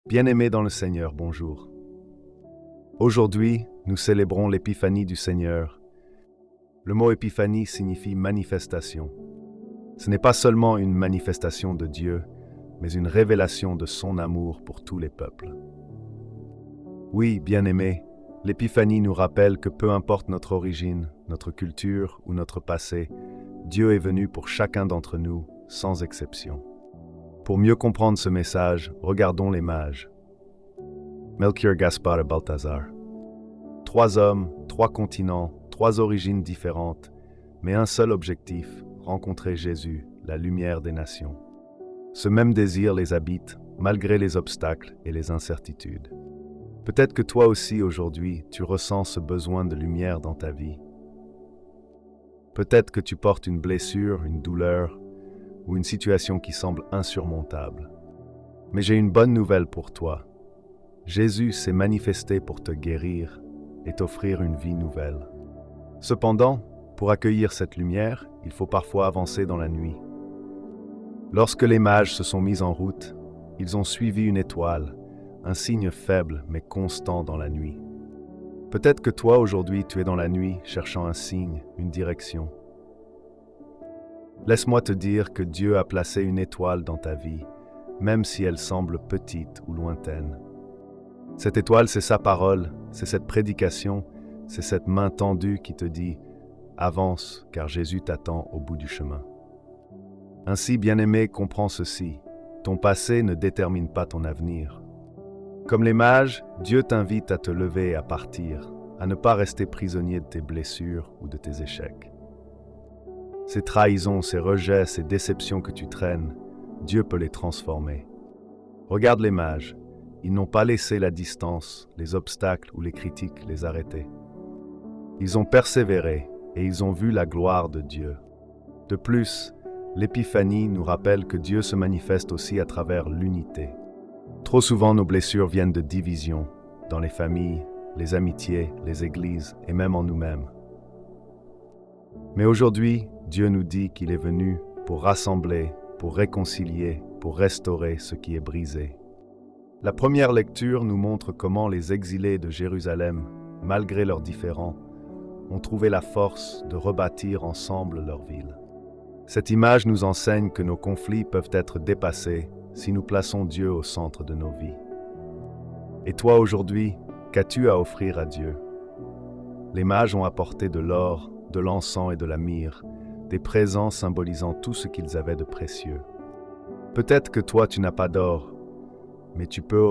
Bien-aimés dans le Seigneur, bonjour. Aujourd'hui, nous célébrons l'épiphanie du Seigneur. Le mot épiphanie signifie manifestation. Ce n'est pas seulement une manifestation de Dieu, mais une révélation de son amour pour tous les peuples. Oui, bien-aimés, l'épiphanie nous rappelle que peu importe notre origine, notre culture ou notre passé, Dieu est venu pour chacun d'entre nous, sans exception. Pour mieux comprendre ce message, regardons les mages. Melchior, Gaspard et Balthazar. 3 hommes, 3 continents, 3 origines différentes, mais un seul objectif, rencontrer Jésus, la lumière des nations. Ce même désir les habite, malgré les obstacles et les incertitudes. Peut-être que toi aussi aujourd'hui, tu ressens ce besoin de lumière dans ta vie. Peut-être que tu portes une blessure, une douleur, ou une situation qui semble insurmontable. Mais j'ai une bonne nouvelle pour toi. Jésus s'est manifesté pour te guérir et t'offrir une vie nouvelle. Cependant, pour accueillir cette lumière, il faut parfois avancer dans la nuit. Lorsque les mages se sont mis en route, ils ont suivi une étoile, un signe faible mais constant dans la nuit. Peut-être que toi aujourd'hui tu es dans la nuit cherchant un signe, une direction. Laisse-moi te dire que Dieu a placé une étoile dans ta vie, même si elle semble petite ou lointaine. Cette étoile, c'est sa parole, c'est cette prédication, c'est cette main tendue qui te dit « Avance, car Jésus t'attend au bout du chemin ». Ainsi, bien-aimé, comprends ceci, ton passé ne détermine pas ton avenir. Comme les mages, Dieu t'invite à te lever et à partir, à ne pas rester prisonnier de tes blessures ou de tes échecs. Ces trahisons, ces rejets, ces déceptions que tu traînes, Dieu peut les transformer. Regarde les mages, ils n'ont pas laissé la distance, les obstacles ou les critiques les arrêter. Ils ont persévéré et ils ont vu la gloire de Dieu. De plus, l'épiphanie nous rappelle que Dieu se manifeste aussi à travers l'unité. Trop souvent, nos blessures viennent de divisions, dans les familles, les amitiés, les églises et même en nous-mêmes. Mais aujourd'hui, Dieu nous dit qu'il est venu pour rassembler, pour réconcilier, pour restaurer ce qui est brisé. La première lecture nous montre comment les exilés de Jérusalem, malgré leurs différends, ont trouvé la force de rebâtir ensemble leur ville. Cette image nous enseigne que nos conflits peuvent être dépassés si nous plaçons Dieu au centre de nos vies. Et toi aujourd'hui, qu'as-tu à offrir à Dieu? Les mages ont apporté de l'or, de l'encens et de la myrrhe, des présents symbolisant tout ce qu'ils avaient de précieux. Peut-être que toi tu n'as pas d'or, mais tu peux